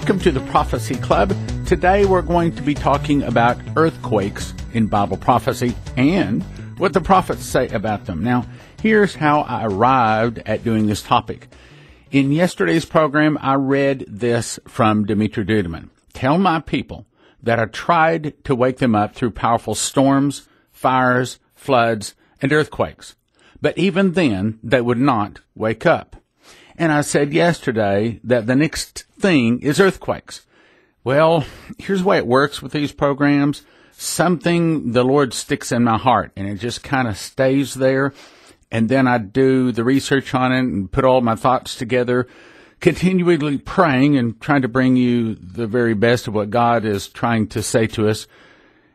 Welcome to the Prophecy Club. Today we're going to be talking about earthquakes in Bible prophecy and what the prophets say about them. Now, here's how I arrived at doing this topic. In yesterday's program, I read this from Dimitri Duduman. Tell my people that I tried to wake them up through powerful storms, fires, floods, and earthquakes. But even then, they would not wake up. And I said yesterday that the next thing is earthquakes. Well, here's the way it works with these programs. Something the Lord sticks in my heart, and it just kind of stays there. And then I do the research on it and put all my thoughts together, continually praying and trying to bring you the very best of what God is trying to say to us.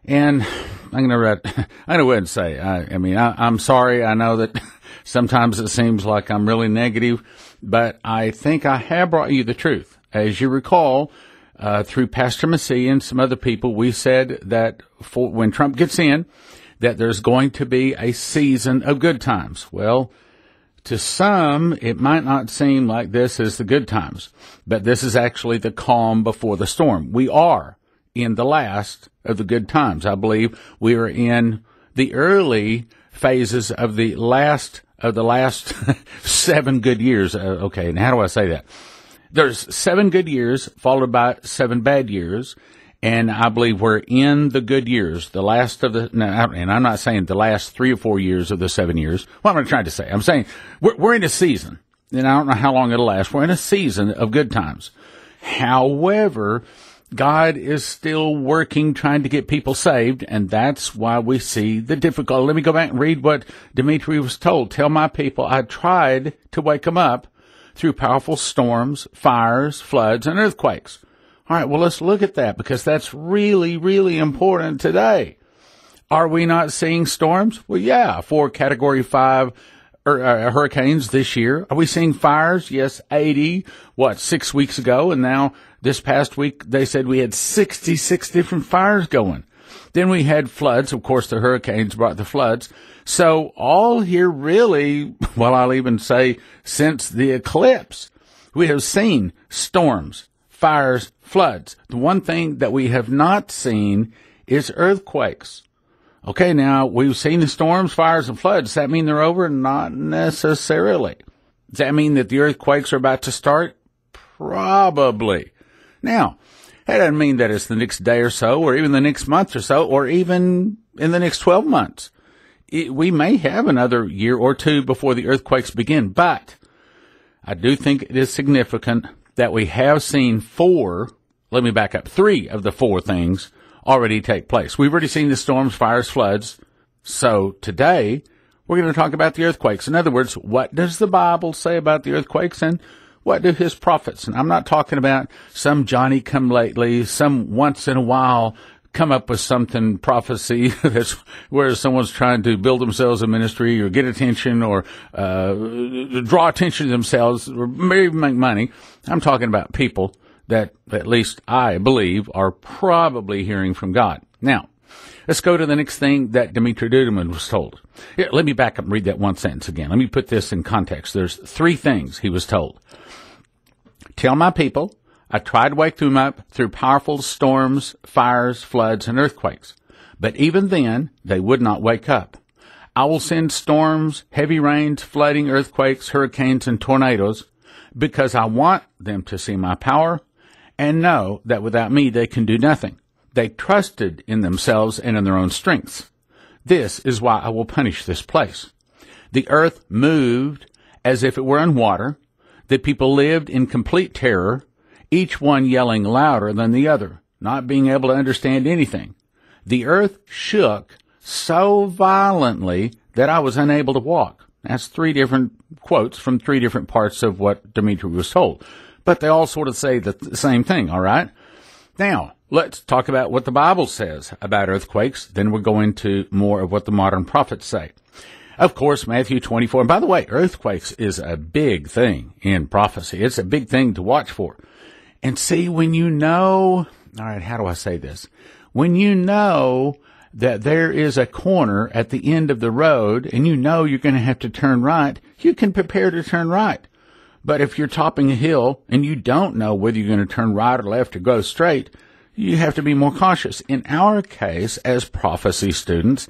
And I'm going to go ahead and say, I'm sorry. I know that sometimes it seems like I'm really negative, but I think I have brought you the truth. As you recall, through Pastor Massey and some other people, we said that when Trump gets in, that there's going to be a season of good times. Well, to some, it might not seem like this is the good times, but this is actually the calm before the storm. We are in the last of the good times. I believe we are in the early phases of the last 7 good years. Okay, and how do I say that? There's 7 good years followed by 7 bad years, and I believe we're in the good years, the last of the, and I'm not saying the last 3 or 4 years of the 7 years. What am I trying to say? I'm saying we're in a season, and I don't know how long it'll last. We're in a season of good times. However, God is still working, trying to get people saved, and that's why we see the difficulty. Let me go back and read what Dimitri was told. Tell my people I tried to wake them up through powerful storms, fires, floods, and earthquakes. All right, well, let's look at that because that's really, really important today. Are we not seeing storms? Well, yeah, 4 Category 5 hurricanes this year. Are we seeing fires? Yes, 80, 6 weeks ago, and now this past week, they said we had 66 different fires going. Then we had floods. Of course, the hurricanes brought the floods. So all here really, well, I'll even say since the eclipse, we have seen storms, fires, floods. The one thing that we have not seen is earthquakes. Okay, now we've seen the storms, fires, and floods. Does that mean they're over? Not necessarily. Does that mean that the earthquakes are about to start? Probably. Now, that doesn't mean that it's the next day or so, or even the next month or so, or even in the next 12 months. We may have another year or two before the earthquakes begin, but I do think it is significant that we have seen 3 of the 4 things already take place. We've already seen the storms, fires, floods. So today, we're going to talk about the earthquakes. In other words, what does the Bible say about the earthquakes, and what do his prophets? And I'm not talking about some Johnny-come-lately, some once in a while come up with something prophecy that's where someone's trying to build themselves a ministry or get attention or draw attention to themselves or maybe make money. I'm talking about people that at least I believe are probably hearing from God. Now, let's go to the next thing that Dimitri Duduman was told. Here, let me back up and read that one sentence again. Let me put this in context. There's 3 things he was told. Tell my people I tried to wake them up through powerful storms, fires, floods, and earthquakes. But even then, they would not wake up. I will send storms, heavy rains, flooding, earthquakes, hurricanes, and tornadoes because I want them to see my power and know that without me they can do nothing. They trusted in themselves and in their own strengths. This is why I will punish this place. The earth moved as if it were in water. The people lived in complete terror, each one yelling louder than the other, not being able to understand anything. The earth shook so violently that I was unable to walk. That's 3 different quotes from 3 different parts of what Dimitri was told. But they all sort of say the same thing, all right? Now, let's talk about what the Bible says about earthquakes. Then we'll go into more of what the modern prophets say. Of course, Matthew 24. And by the way, earthquakes is a big thing in prophecy. It's a big thing to watch for. And see, when you know, all right, how do I say this? When you know that there is a corner at the end of the road and you know you're going to have to turn right, you can prepare to turn right. But if you're topping a hill and you don't know whether you're going to turn right or left or go straight, you have to be more cautious. In our case, as prophecy students,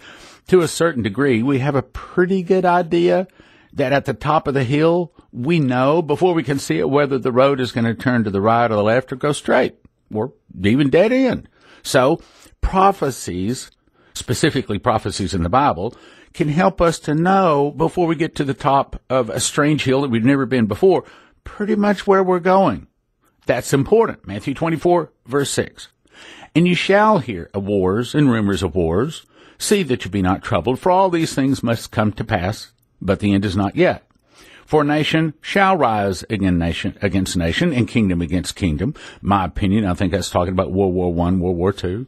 to a certain degree, we have a pretty good idea that at the top of the hill, we know before we can see it whether the road is going to turn to the right or the left or go straight or even dead end. So prophecies, specifically prophecies in the Bible, can help us to know before we get to the top of a strange hill that we've never been before, pretty much where we're going. That's important. Matthew 24, verse 6. And you shall hear of wars and rumors of wars. See that you be not troubled, for all these things must come to pass, but the end is not yet. For nation shall rise against nation, and kingdom against kingdom. My opinion, I think that's talking about World War I, World War II.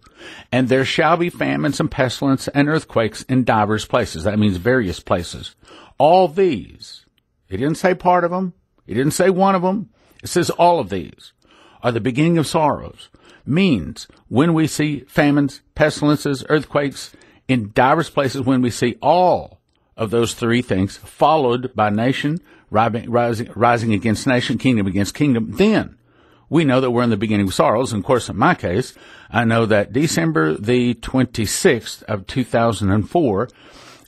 And there shall be famines and pestilence and earthquakes in divers places. That means various places. All these, it didn't say part of them, it didn't say one of them, it says all of these are the beginning of sorrows. Means when we see famines, pestilences, earthquakes in diverse places, when we see all of those three things followed by nation rising against nation, kingdom against kingdom, then we know that we're in the beginning of sorrows. And of course, in my case, I know that December the 26th of 2004,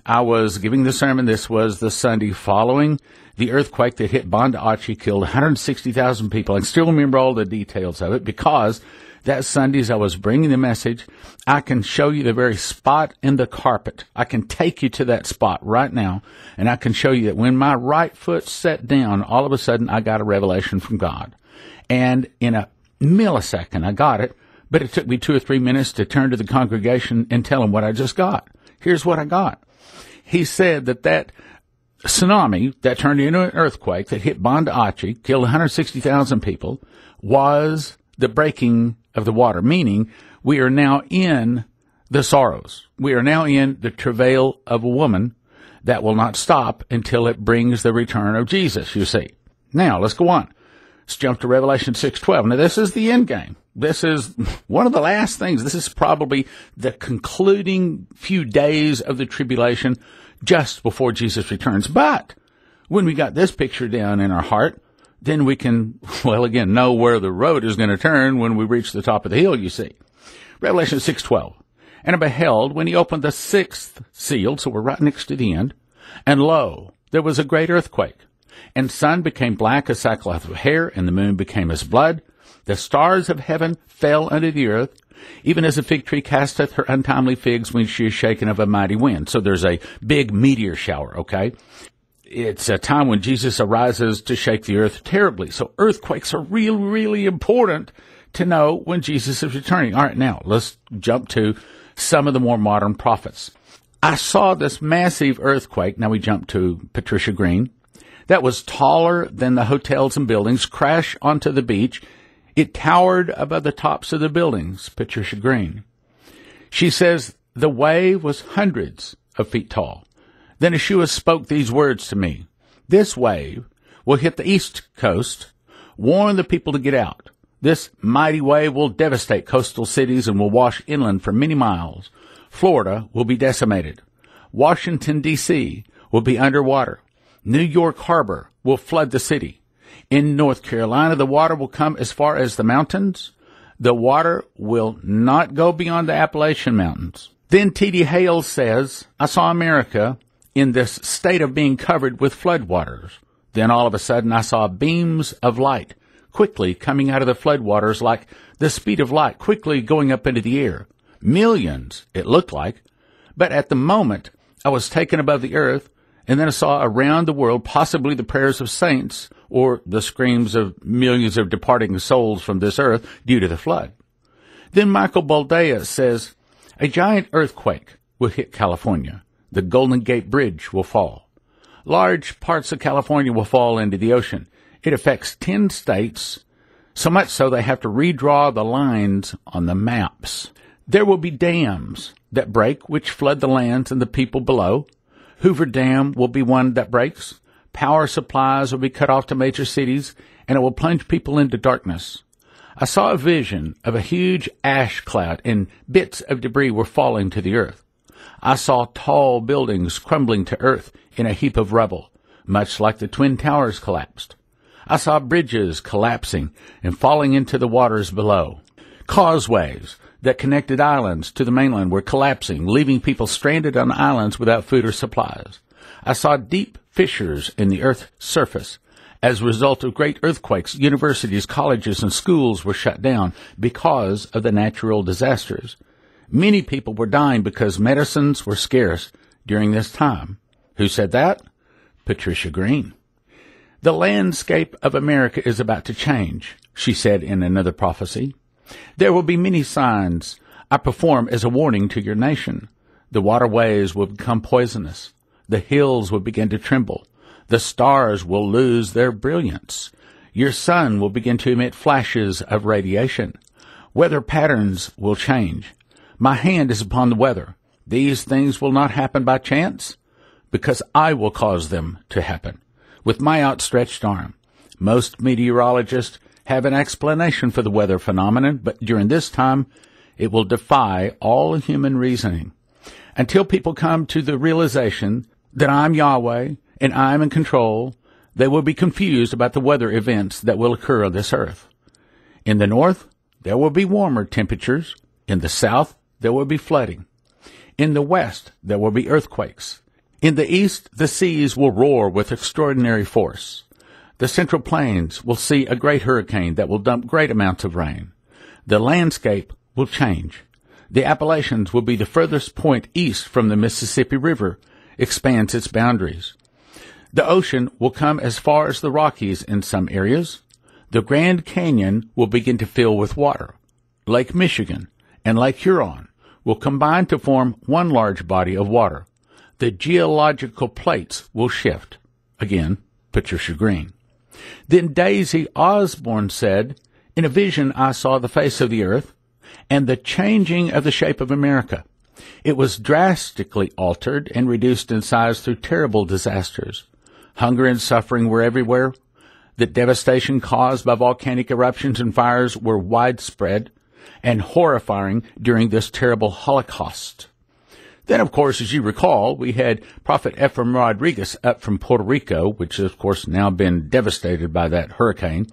I was giving the sermon. This was the Sunday following the earthquake that hit Banda Aceh, killed 160,000 people. I still remember all the details of it because that Sunday, as I was bringing the message, I can show you the very spot in the carpet. I can take you to that spot right now, and I can show you that when my right foot set down, all of a sudden I got a revelation from God. And in a millisecond, I got it, but it took me 2 or 3 minutes to turn to the congregation and tell them what I just got. Here's what I got. He said that tsunami that turned into an earthquake that hit Banda Aceh, killed 160,000 people, was the breaking of the water, meaning we are now in the sorrows. We are now in the travail of a woman that will not stop until it brings the return of Jesus, you see. Now, let's go on. Let's jump to Revelation 6:12. Now, this is the end game. This is one of the last things. This is probably the concluding few days of the tribulation just before Jesus returns. But when we got this picture down in our heart, then we can, well, again, know where the road is going to turn when we reach the top of the hill, you see. Revelation 6:12. And I beheld when he opened the 6th seal, so we're right next to the end, and lo, there was a great earthquake. And sun became black as sackcloth of hair, and the moon became as blood. The stars of heaven fell unto the earth, even as a fig tree casteth her untimely figs when she is shaken of a mighty wind. So there's a big meteor shower, okay? It's a time when Jesus arises to shake the earth terribly. So earthquakes are really, really important to know when Jesus is returning. All right, now let's jump to some of the more modern prophets. I saw this massive earthquake. Now we jump to Patricia Green. That was taller than the hotels and buildings, crash onto the beach. It towered above the tops of the buildings, Patricia Green. She says the wave was hundreds of feet tall. Then Yeshua spoke these words to me. This wave will hit the east coast. Warn the people to get out. This mighty wave will devastate coastal cities and will wash inland for many miles. Florida will be decimated. Washington, D.C. will be underwater. New York Harbor will flood the city. In North Carolina, the water will come as far as the mountains. The water will not go beyond the Appalachian Mountains. Then T.D. Hales says, I saw America in this state of being covered with floodwaters. Then all of a sudden I saw beams of light quickly coming out of the floodwaters like the speed of light, quickly going up into the air. Millions, it looked like. But at the moment, I was taken above the earth, and then I saw around the world possibly the prayers of saints or the screams of millions of departing souls from this earth due to the flood. Then Michael Boldea says, a giant earthquake will hit California. The Golden Gate Bridge will fall. Large parts of California will fall into the ocean. It affects 10 states, so much so they have to redraw the lines on the maps. There will be dams that break, which flood the lands and the people below. Hoover Dam will be one that breaks. Power supplies will be cut off to major cities, and it will plunge people into darkness. I saw a vision of a huge ash cloud, and bits of debris were falling to the earth. I saw tall buildings crumbling to earth in a heap of rubble, much like the Twin Towers collapsed. I saw bridges collapsing and falling into the waters below. Causeways that connected islands to the mainland were collapsing, leaving people stranded on islands without food or supplies. I saw deep fissures in the earth's surface. As a result of great earthquakes, universities, colleges, and schools were shut down because of the natural disasters. Many people were dying because medicines were scarce during this time. Who said that? Patricia Green. The landscape of America is about to change, she said in another prophecy. There will be many signs I perform as a warning to your nation. The waterways will become poisonous. The hills will begin to tremble. The stars will lose their brilliance. Your sun will begin to emit flashes of radiation. Weather patterns will change. My hand is upon the weather. These things will not happen by chance, because I will cause them to happen with my outstretched arm. Most meteorologists have an explanation for the weather phenomenon, but during this time, it will defy all human reasoning. Until people come to the realization that I'm Yahweh and I'm in control, they will be confused about the weather events that will occur on this earth. In the north, there will be warmer temperatures. In the south, there will be flooding. In the west, there will be earthquakes. In the east, the seas will roar with extraordinary force. The Central Plains will see a great hurricane that will dump great amounts of rain. The landscape will change. The Appalachians will be the furthest point east from the Mississippi River, expands its boundaries. The ocean will come as far as the Rockies in some areas. The Grand Canyon will begin to fill with water. Lake Michigan and Lake Huron will combine to form one large body of water. The geological plates will shift. Again, Patricia Green. Then Daisy Osborne said, in a vision I saw the face of the earth and the changing of the shape of America. It was drastically altered and reduced in size through terrible disasters. Hunger and suffering were everywhere. The devastation caused by volcanic eruptions and fires were widespread and horrifying during this terrible Holocaust. Then, of course, as you recall, we had Prophet Ephraim Rodriguez up from Puerto Rico, which has, of course, now been devastated by that hurricane.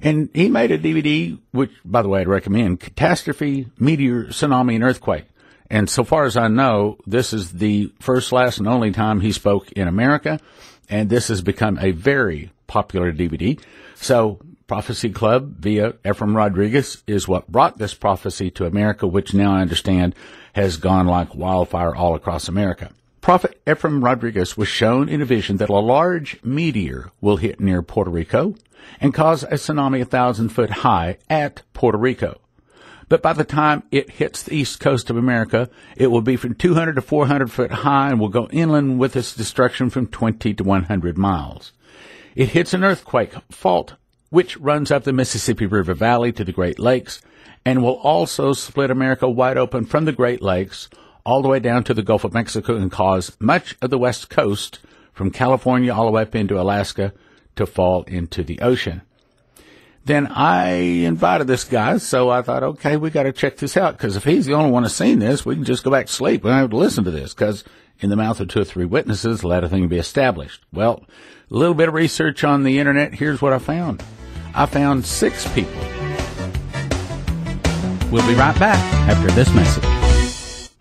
And he made a DVD, which, by the way, I'd recommend, Catastrophe, Meteor, Tsunami, and Earthquake. And so far as I know, this is the first, last, and only time he spoke in America, and this has become a very popular DVD. So Prophecy Club via Ephraim Rodriguez is what brought this prophecy to America, which now I understand has gone like wildfire all across America. Prophet Ephraim Rodriguez was shown in a vision that a large meteor will hit near Puerto Rico and cause a tsunami 1,000 foot high at Puerto Rico. But by the time it hits the east coast of America, it will be from 200 to 400 foot high and will go inland with its destruction from 20 to 100 miles. It hits an earthquake fault, which runs up the Mississippi River Valley to the Great Lakes, and will also split America wide open from the Great Lakes all the way down to the Gulf of Mexico and cause much of the west coast, from California all the way up into Alaska, to fall into the ocean. Then I invited this guy, so I thought, okay, we got to check this out, because if he's the only one who's seen this, we can just go back to sleep. We don't have to listen to this, because in the mouth of 2 or 3 witnesses, let a thing be established. Well, a little bit of research on the internet, here's what I found. I found 6 people. We'll be right back after this message.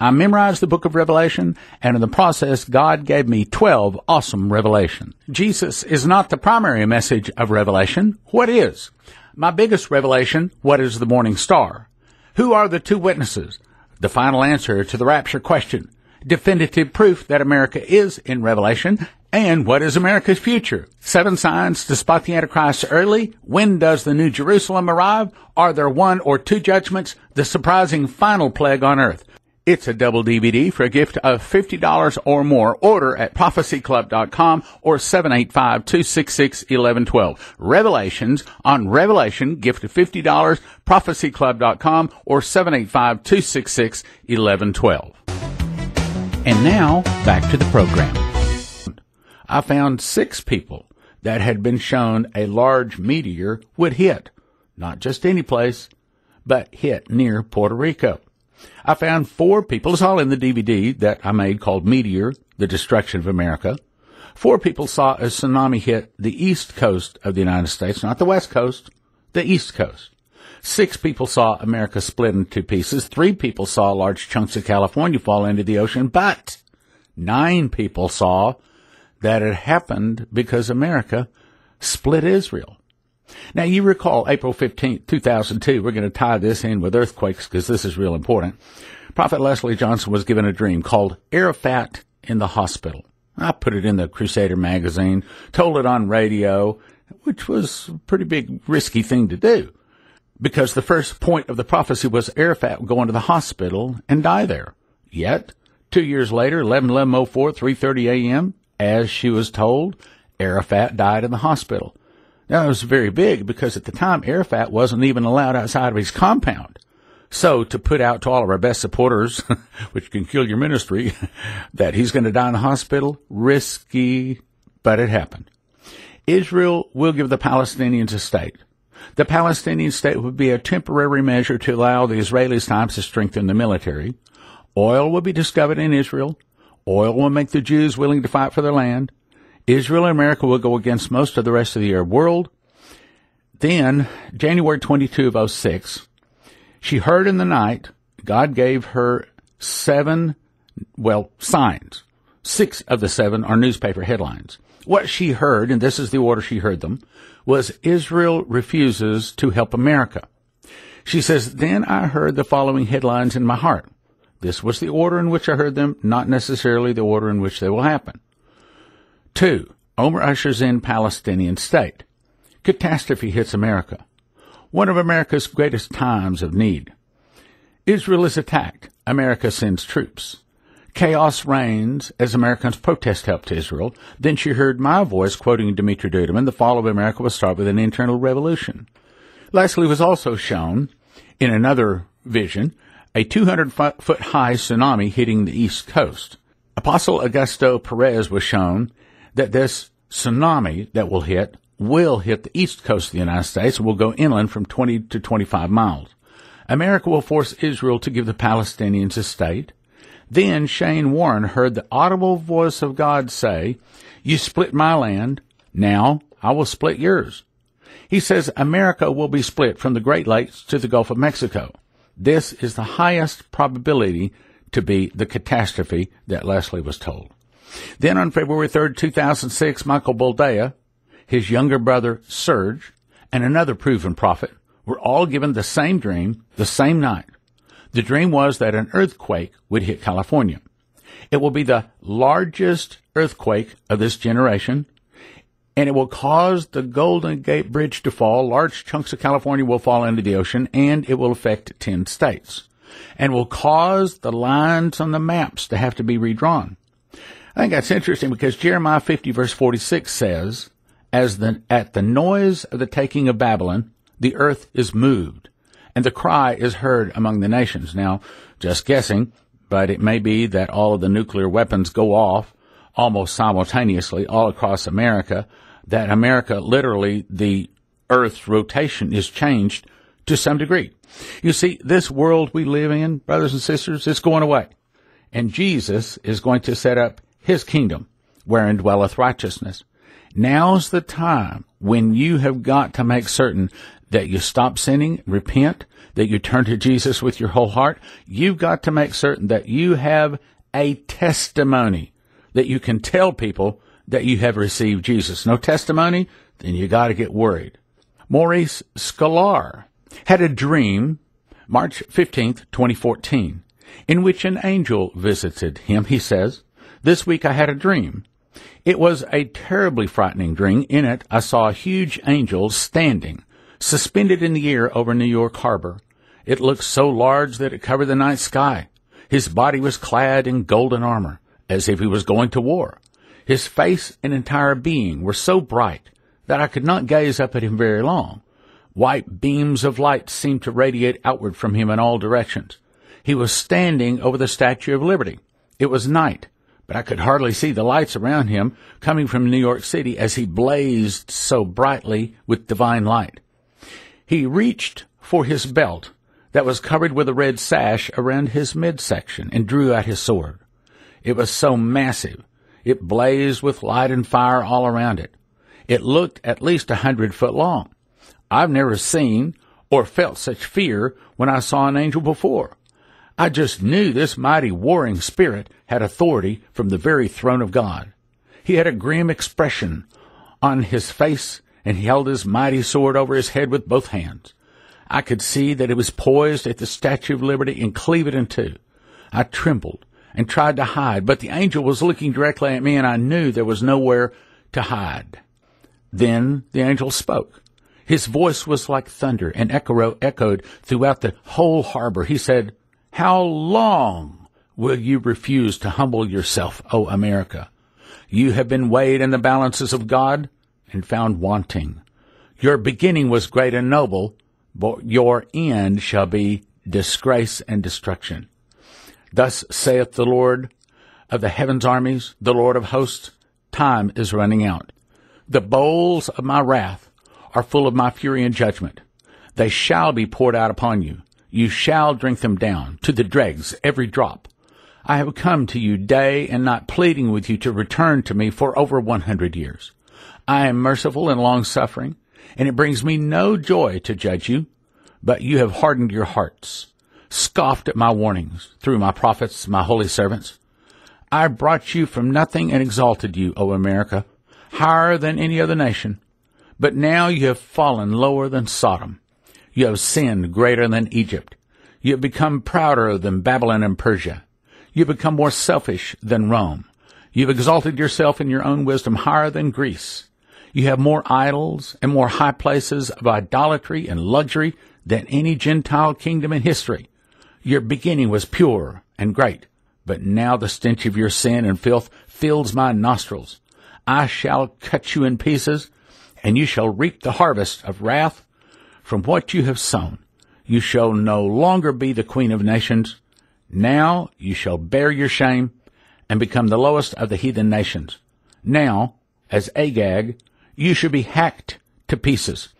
I memorized the book of Revelation, and in the process, God gave me 12 awesome revelations. Jesus is not the primary message of Revelation. What is? My biggest revelation, what is the morning star? Who are the 2 witnesses? The final answer to the rapture question. Definitive proof that America is in Revelation. And what is America's future? 7 signs to spot the Antichrist early. When does the New Jerusalem arrive? Are there 1 or 2 judgments? The surprising final plague on earth. It's a double DVD for a gift of $50 or more. Order at prophecyclub.com or 785-266-1112. Revelations on Revelation, gift of $50, prophecyclub.com or 785-266-1112. And now, back to the program. I found 6 people that had been shown a large meteor would hit, not just any place, but hit near Puerto Rico. I found 4 people, it's all in the DVD that I made called Meteor, The Destruction of America. 4 people saw a tsunami hit the east coast of the United States, not the west coast, the east coast. 6 people saw America split into pieces. 3 people saw large chunks of California fall into the ocean, but 9 people saw that it happened because America split Israel. Now, you recall April 15th, 2002. We're going to tie this in with earthquakes because this is real important. Prophet Leslie Johnson was given a dream called Arafat in the Hospital. I put it in the Crusader magazine, told it on radio, which was a pretty big, risky thing to do, because the first point of the prophecy was Arafat would go into the hospital and die there. Yet, 2 years later, 11/11/04, 3:30 a.m., as she was told, Arafat died in the hospital. Now, it was very big because at the time, Arafat wasn't even allowed outside of his compound. So to put out to all of our best supporters, which can kill your ministry, that he's going to die in the hospital, risky, but it happened. Israel will give the Palestinians a state. The Palestinian state would be a temporary measure to allow the Israelis time to strengthen the military. Oil will be discovered in Israel. Oil will make the Jews willing to fight for their land. Israel and America will go against most of the rest of the Arab world. Then, January 22 of 06, she heard in the night, God gave her 7, signs. 6 of the 7 are newspaper headlines. What she heard, and this is the order she heard them, was Israel refuses to help America. She says, then I heard the following headlines in my heart. This was the order in which I heard them, not necessarily the order in which they will happen. 2, Omer ushers in Palestinian state. Catastrophe hits America. One of America's greatest times of need. Israel is attacked. America sends troops. Chaos reigns as Americans protest help to Israel. Then she heard my voice quoting Dmitri Duduman, the fall of America will start with an internal revolution. Leslie was also shown, in another vision, a 200-foot-high tsunami hitting the east coast. Apostle Augusto Perez was shown that this tsunami that will hit the east coast of the United States and will go inland from 20 to 25 miles. America will force Israel to give the Palestinians a state. Then Shane Warren heard the audible voice of God say, you split my land, now I will split yours. He says America will be split from the Great Lakes to the Gulf of Mexico. This is the highest probability to be the catastrophe that Leslie was told. Then on February 3rd, 2006, Michael Boldea, his younger brother Serge, and another proven prophet were all given the same dream the same night. The dream was that an earthquake would hit California. It will be the largest earthquake of this generation, and it will cause the Golden Gate Bridge to fall. Large chunks of California will fall into the ocean, and it will affect 10 states, and will cause the lines on the maps to have to be redrawn. I think that's interesting because Jeremiah 50 verse 46 says, at the noise of the taking of Babylon, the earth is moved, and the cry is heard among the nations. Now, just guessing, but it may be that all of the nuclear weapons go off almost simultaneously all across America, that America, literally, the earth's rotation is changed to some degree. You see, this world we live in, brothers and sisters, is going away, and Jesus is going to set up his kingdom, wherein dwelleth righteousness. Now's the time when you have got to make certain that you stop sinning, repent, that you turn to Jesus with your whole heart. You've got to make certain that you have a testimony, that you can tell people that you have received Jesus. No testimony? Then you got to get worried. Maurice Sklar had a dream, March 15th, 2014, in which an angel visited him. He says, this week I had a dream. It was a terribly frightening dream. In it, I saw a huge angel standing, suspended in the air over New York Harbor. It looked so large that it covered the night sky. His body was clad in golden armor, as if he was going to war. His face and entire being were so bright that I could not gaze up at him very long. White beams of light seemed to radiate outward from him in all directions. He was standing over the Statue of Liberty. It was night, but I could hardly see the lights around him coming from New York City as he blazed so brightly with divine light. He reached for his belt that was covered with a red sash around his midsection and drew out his sword. It was so massive, It blazed with light and fire all around it. It looked at least 100 foot long. I've never seen or felt such fear when I saw an angel before. I just knew this mighty warring spirit had authority from the very throne of God. He had a grim expression on his face, and he held his mighty sword over his head with both hands. I could see that it was poised at the Statue of Liberty and cleave it in two. I trembled and tried to hide, but the angel was looking directly at me, and I knew there was nowhere to hide. Then the angel spoke. His voice was like thunder and echoed throughout the whole harbor. He said, "How long will you refuse to humble yourself, O America? You have been weighed in the balances of God and found wanting. Your beginning was great and noble, but your end shall be disgrace and destruction. Thus saith the Lord of the heaven's armies, the Lord of hosts, time is running out. The bowls of my wrath are full of my fury and judgment. They shall be poured out upon you. You shall drink them down to the dregs, every drop. I have come to you day and night, pleading with you to return to me for over 100 years. I am merciful and long-suffering, and it brings me no joy to judge you, but you have hardened your hearts, scoffed at my warnings through my prophets, my holy servants. I brought you from nothing and exalted you, O America, higher than any other nation. But now you have fallen lower than Sodom. You have sinned greater than Egypt. You have become prouder than Babylon and Persia. You have become more selfish than Rome. You have exalted yourself in your own wisdom higher than Greece. You have more idols and more high places of idolatry and luxury than any Gentile kingdom in history. Your beginning was pure and great, but now the stench of your sin and filth fills my nostrils. I shall cut you in pieces, and you shall reap the harvest of wrath from what you have sown. You shall no longer be the queen of nations. Now you shall bear your shame and become the lowest of the heathen nations. Now, as Agag, you shall be hacked to pieces.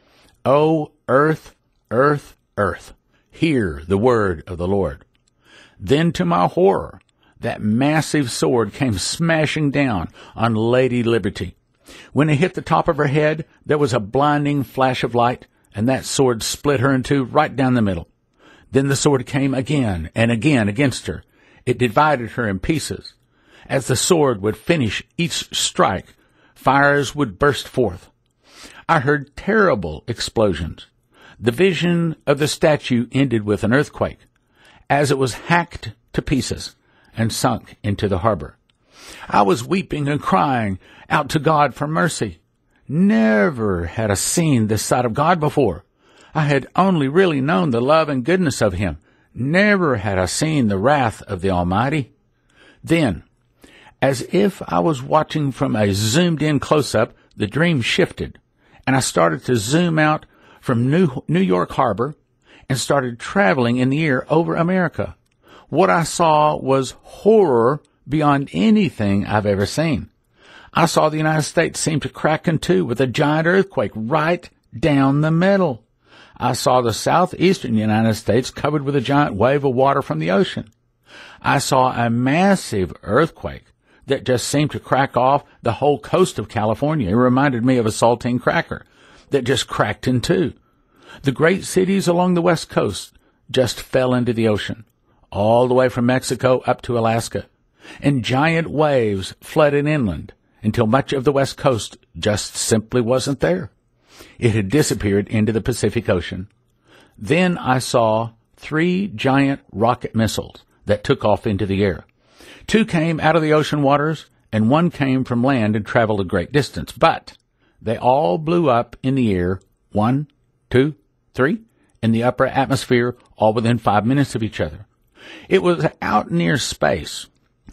O earth, earth, earth, hear the word of the Lord. Then to my horror, that massive sword came smashing down on Lady Liberty. When it hit the top of her head, there was a blinding flash of light, and that sword split her in two right down the middle. Then the sword came again and again against her. It divided her in pieces. As the sword would finish each strike, fires would burst forth. I heard terrible explosions. The vision of the statue ended with an earthquake, as it was hacked to pieces and sunk into the harbor. I was weeping and crying out to God for mercy. Never had I seen this side of God before. I had only really known the love and goodness of him. Never had I seen the wrath of the Almighty. Then, as if I was watching from a zoomed-in close-up, the dream shifted, and I started to zoom out from New York Harbor and started traveling in the air over America. What I saw was horror beyond anything I've ever seen. I saw the United States seem to crack in two with a giant earthquake right down the middle. I saw the southeastern United States covered with a giant wave of water from the ocean. I saw a massive earthquake that just seemed to crack off the whole coast of California. It reminded me of a saltine cracker that just cracked in two. The great cities along the west coast just fell into the ocean, all the way from Mexico up to Alaska, and giant waves flooded inland until much of the west coast just simply wasn't there. It had disappeared into the Pacific Ocean. Then I saw 3 giant rocket missiles that took off into the air. 2 came out of the ocean waters, and 1 came from land and traveled a great distance. But they all blew up in the air, 1, 2, 3, in the upper atmosphere, all within 5 minutes of each other. It was out near space.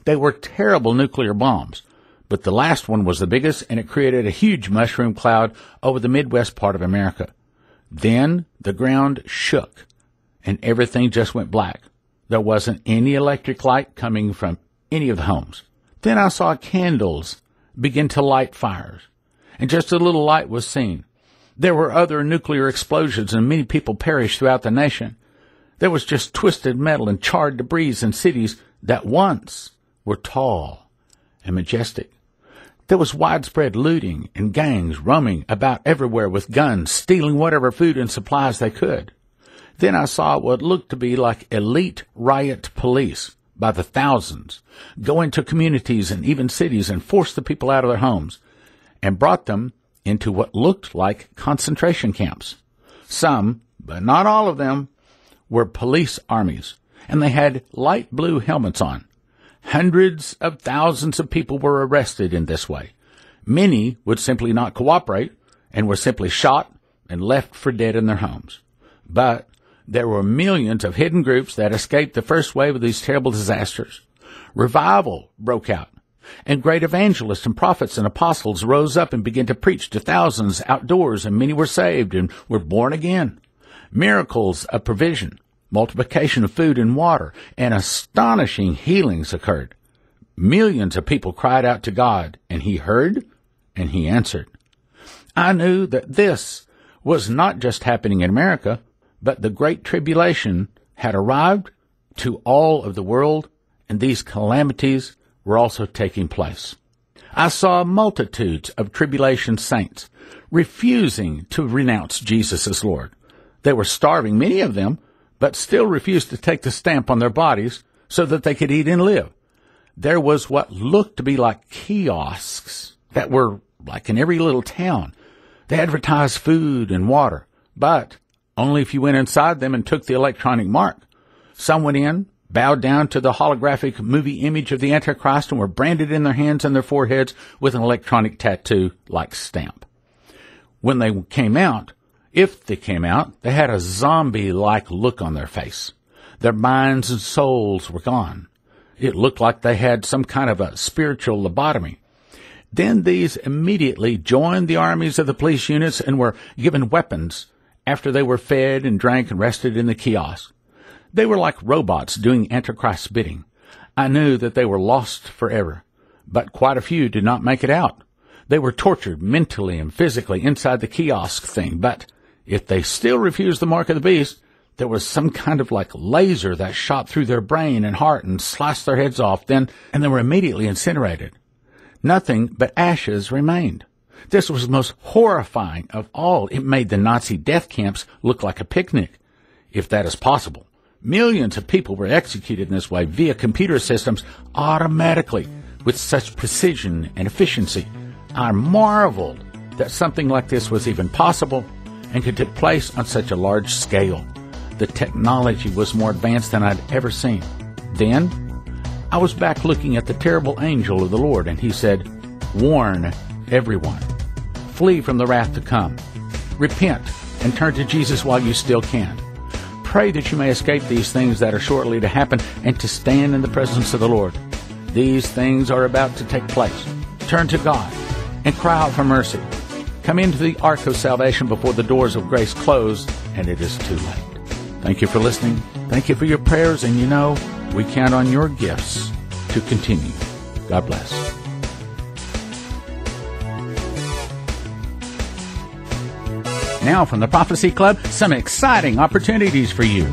They were terrible nuclear bombs, but the last one was the biggest, and it created a huge mushroom cloud over the Midwest part of America. Then the ground shook, and everything just went black. There wasn't any electric light coming from any of the homes. Then I saw candles begin to light fires, and just a little light was seen. There were other nuclear explosions, and many people perished throughout the nation. There was just twisted metal and charred debris in cities that once were tall and majestic. There was widespread looting and gangs roaming about everywhere with guns, stealing whatever food and supplies they could. Then I saw what looked to be like elite riot police by the thousands go into communities and even cities and force the people out of their homes and brought them into what looked like concentration camps. Some, but not all of them, were police armies, and they had light blue helmets on. Hundreds of thousands of people were arrested in this way. Many would simply not cooperate and were simply shot and left for dead in their homes. But there were millions of hidden groups that escaped the first wave of these terrible disasters. Revival broke out, and great evangelists and prophets and apostles rose up and began to preach to thousands outdoors, and many were saved and were born again. Miracles of provision, multiplication of food and water, and astonishing healings occurred. Millions of people cried out to God, and He heard and He answered. I knew that this was not just happening in America, but the Great Tribulation had arrived to all of the world, and these calamities were also taking place. I saw multitudes of tribulation saints refusing to renounce Jesus as Lord. They were starving, many of them, but still refused to take the stamp on their bodies so that they could eat and live. There was what looked to be like kiosks that were like in every little town. They advertised food and water, but only if you went inside them and took the electronic mark. Some went in, bowed down to the holographic movie image of the Antichrist, and were branded in their hands and their foreheads with an electronic tattoo like stamp. When they came out, if they came out, they had a zombie-like look on their face. Their minds and souls were gone. It looked like they had some kind of a spiritual lobotomy. Then these immediately joined the armies of the police units and were given weapons after they were fed and drank and rested in the kiosk. They were like robots doing Antichrist's bidding. I knew that they were lost forever, but quite a few did not make it out. They were tortured mentally and physically inside the kiosk thing, but if they still refused the mark of the beast, there was some kind of like laser that shot through their brain and heart and sliced their heads off, and they were immediately incinerated. Nothing but ashes remained. This was the most horrifying of all. It made the Nazi death camps look like a picnic, if that is possible. Millions of people were executed in this way via computer systems automatically with such precision and efficiency. I marveled that something like this was even possible and could take place on such a large scale. The technology was more advanced than I'd ever seen. Then, I was back looking at the terrible angel of the Lord, and he said, "Warn everyone. Flee from the wrath to come. Repent and turn to Jesus while you still can. Pray that you may escape these things that are shortly to happen and to stand in the presence of the Lord. These things are about to take place. Turn to God and cry out for mercy. Come into the ark of salvation before the doors of grace close, and it is too late." Thank you for listening. Thank you for your prayers, and you know, we count on your gifts to continue. God bless. Now from the Prophecy Club, some exciting opportunities for you.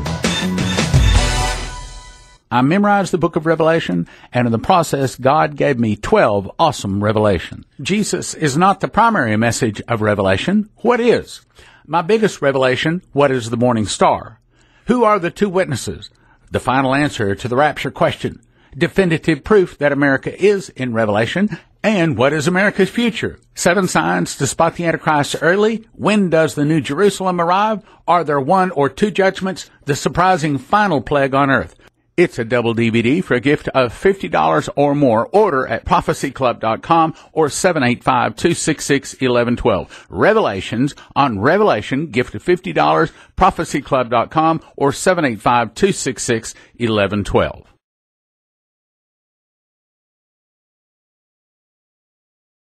I memorized the book of Revelation, and in the process, God gave me 12 awesome revelations. Jesus is not the primary message of Revelation. What is? My biggest revelation, what is the morning star? Who are the two witnesses? The final answer to the rapture question. Definitive proof that America is in Revelation. And what is America's future? 7 signs to spot the Antichrist early. When does the New Jerusalem arrive? Are there 1 or 2 judgments? The surprising final plague on earth. It's a double DVD for a gift of $50 or more. Order at prophecyclub.com or 785-266-1112. Revelations on Revelation, gift of $50, prophecyclub.com or 785-266-1112.